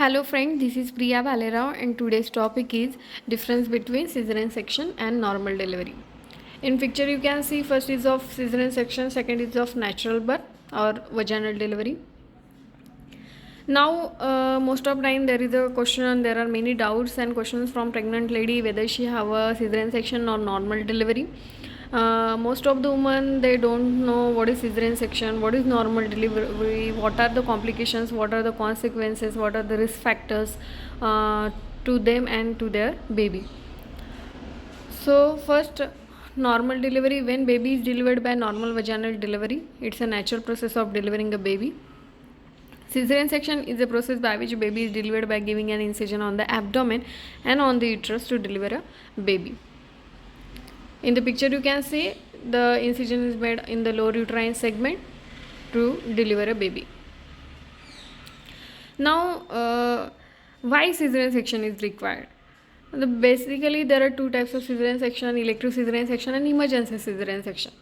Hello friend, this is Priya Valera and today's topic is difference between cesarean section and normal delivery. In picture you can see first is of cesarean section, second is of natural birth or vaginal delivery. Now most of time there is a question, there are many doubts and questions from pregnant lady whether she have a cesarean section or normal delivery. Most of the women, they don't know what is cesarean section, what is normal delivery, what are the complications, what are the consequences, what are the risk factors to them and to their baby. So first, normal delivery, when baby is delivered by normal vaginal delivery, it's a natural process of delivering a baby. Caesarean section is a process by which baby is delivered by giving an incision on the abdomen and on the uterus to deliver a baby. In the picture you can see the incision is made in the lower uterine segment to deliver a baby. Now why caesarean section is required? Basically there are two types of caesarean section: elective caesarean section and emergency caesarean section.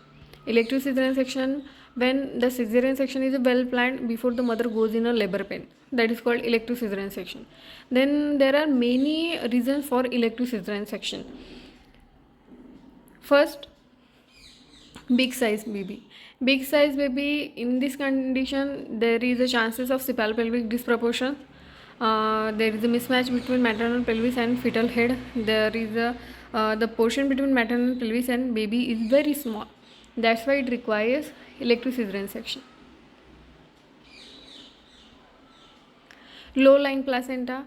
Elective caesarean section, when the caesarean section is well planned before the mother goes in a labor pain, that is called elective caesarean section. Then there are many reasons for elective caesarean section. First, big size baby. Big size baby, in this condition there is a chances of cephalopelvic disproportion. There is a mismatch between maternal pelvis and fetal head. There is the portion between maternal pelvis and baby is very small. That's why it requires elective caesarean section. Low lying placenta.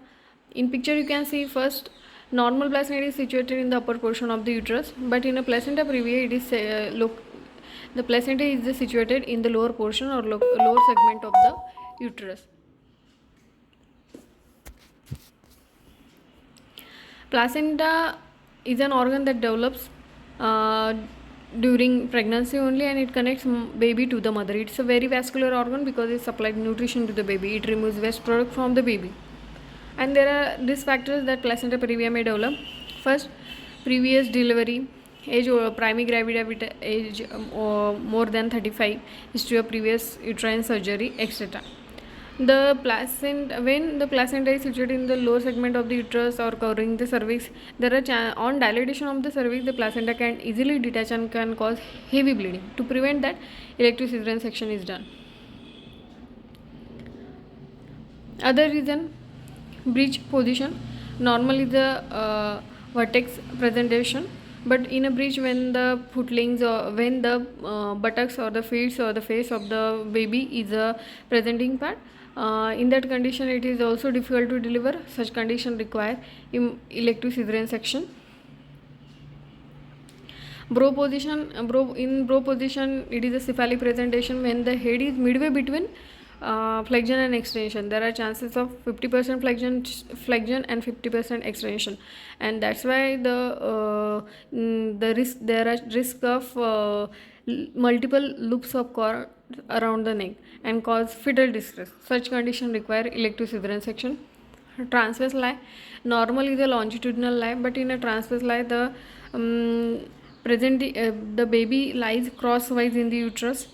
In picture you can see first normal placenta is situated in the upper portion of the uterus, but in a placenta previa it is the placenta is situated in the lower portion or lower segment of the uterus. Placenta is an organ that develops during pregnancy only, and it connects baby to the mother. It's a very vascular organ because it supplies nutrition to the baby. It removes waste product from the baby. And there are risk factors that placenta previa may develop. First, previous delivery, age or primary gravida age more than 35, history of previous uterine surgery, etc. The placenta, when the placenta is situated in the lower segment of the uterus or covering the cervix, there are on dilatation of the cervix, the placenta can easily detach and can cause heavy bleeding. To prevent that, elective caesarean section is done. Other reason, breech position. Normal is the vertex presentation, but in a breech, when the footlings or when the buttocks or the feet or the face of the baby is a presenting part, in that condition it is also difficult to deliver. Such condition require elective caesarean section. Bro position. In bro position, it is a cephalic presentation when the head is midway between flexion and extension. There are chances of 50% flexion and 50% extension, and that's why there are risk of multiple loops of cord around the neck and cause fetal distress. Such condition require elective caesarean section. Transverse lie. Normal is a longitudinal lie, but in a transverse lie the the baby lies crosswise in the uterus.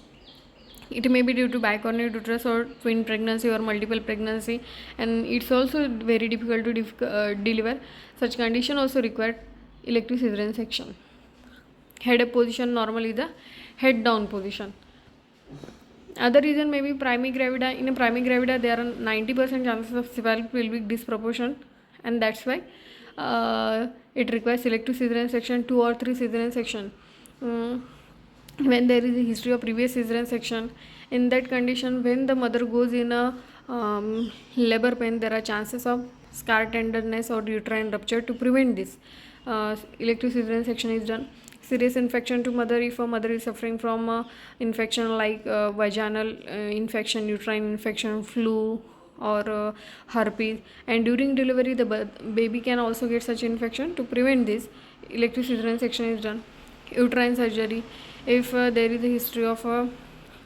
It may be due to bicornuate uterus or twin pregnancy or multiple pregnancy, and it's also very difficult to deliver. Such condition also require elective caesarean section. Head up position, normally the head down position. Other reason may be primary gravida. In a primary gravida, there are 90% chances of cephalopelvic disproportion, and that's why it requires selective caesarean section, 2 or 3 caesarean section. When there is a history of previous caesarean section, in that condition, when the mother goes in a labor pain, there are chances of scar tenderness or uterine rupture. To prevent this, elective caesarean section is done. Serious infection to mother. If a mother is suffering from infection like vaginal infection, uterine infection, flu, or herpes, and during delivery the baby can also get such infection. To prevent this, elective caesarean section is done. Uterine surgery. If there is a history of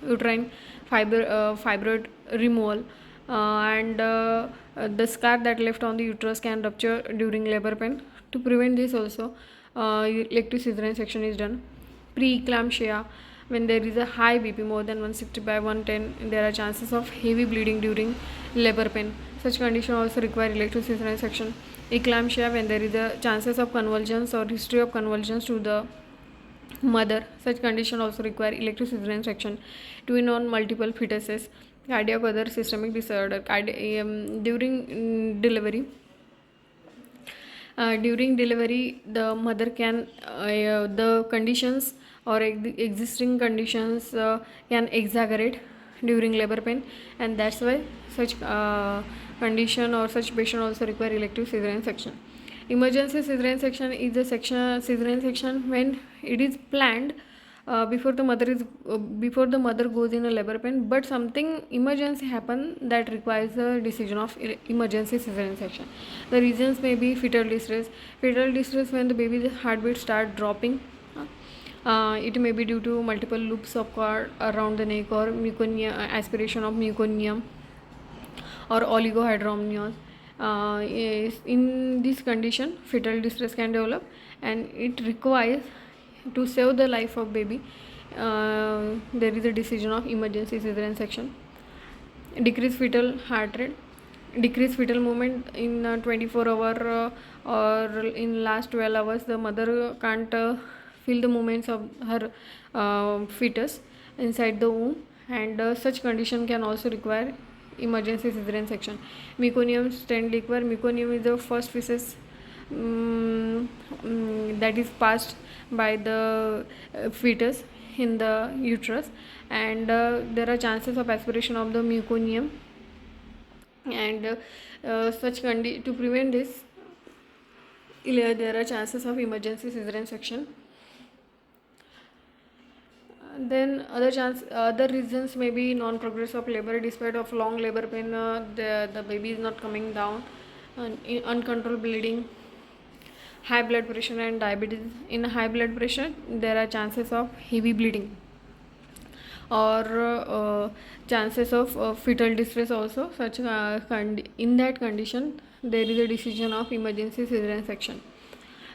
uterine fibroid removal and the scar that left on the uterus can rupture during labor pain. To prevent this also, elective caesarean section is done. Pre-eclampsia. When there is a high BP more than 160 by 110, there are chances of heavy bleeding during labor pain. such condition also require elective cesarean section. Eclampsia, when there is a chances of convulsions or history of convulsions to the mother, such condition also require elective cesarean section. Twin on multiple fetuses, cardiac other systemic disorder, during delivery the mother can the conditions or existing conditions can exaggerate during labor pain, and that's why such condition or such patient also require elective cesarean section. Emergency cesarean section is a cesarean section when it is planned before the mother goes in a labor pain, but something emergency happen that requires a decision of emergency cesarean section. The reasons may be fetal distress when the baby's heartbeat start dropping. It may be due to multiple loops of cord around the neck or meconium, aspiration of meconium or oligohydramnios. In this condition, fetal distress can develop, and it requires to save the life of baby. There is a decision of emergency cesarean section. Decrease fetal heart rate, decrease fetal movement in 24 hour or in last 12 hours. The mother can't feel the movements of her fetus inside the womb, and such condition can also require emergency cesarean section. Meconium stent leak, where meconium is the first feces that is passed by the fetus in the uterus, and there are chances of aspiration of the meconium, and to prevent this there are chances of emergency cesarean section. Then other reasons may be non-progress of labor despite of long labor pain. The baby is not coming down, uncontrolled bleeding, high blood pressure and diabetes. In high blood pressure there are chances of heavy bleeding or chances of fetal distress also. In that condition there is a decision of emergency cesarean section.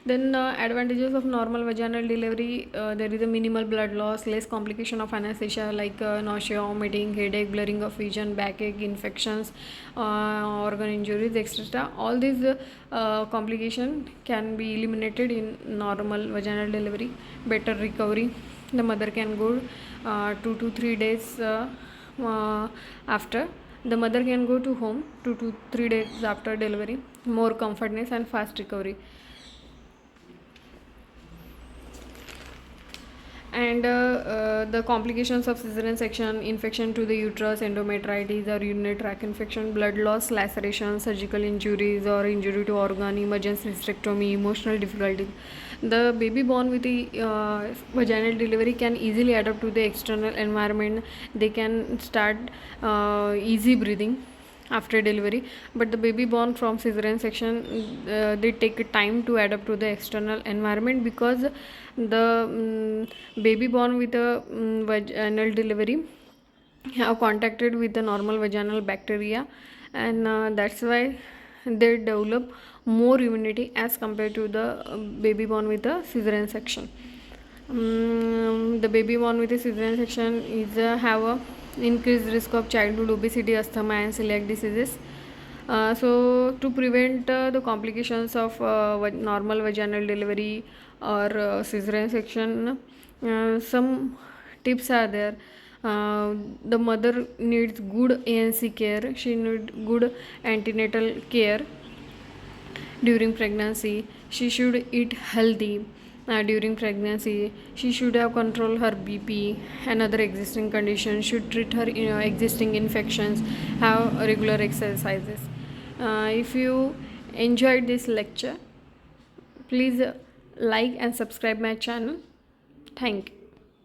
Then advantages of normal vaginal delivery, there is a minimal blood loss, less complication of anesthesia like nausea, vomiting, headache, blurring of vision, backache, infections, organ injuries, etc. All these complications can be eliminated in normal vaginal delivery. Better recovery, the mother can go 2 to 3 days after. The mother can go to home 2 to 3 days after delivery. More comfortness and fast recovery. And the complications of cesarean section: infection to the uterus, endometritis or urinary tract infection, blood loss, laceration, surgical injuries or injury to organ, emergency hysterectomy, emotional difficulties. The baby born with the vaginal delivery can easily adapt to the external environment. They can start easy breathing after delivery, but the baby born from cesarean section they take time to adapt to the external environment, because the baby born with a vaginal delivery have contacted with the normal vaginal bacteria, and that's why they develop more immunity as compared to the baby born with a cesarean section. The baby born with a cesarean section is have a increased risk of childhood obesity, asthma and celiac diseases. So to prevent the complications of normal vaginal delivery or cesarean section, some tips are there. The mother needs good ANC care. She needs good antenatal care during pregnancy. She should eat healthy during pregnancy. She should have control her BP and other existing conditions, should treat her existing infections, have regular exercises. If you enjoyed this lecture, please like and subscribe my channel. Thank you.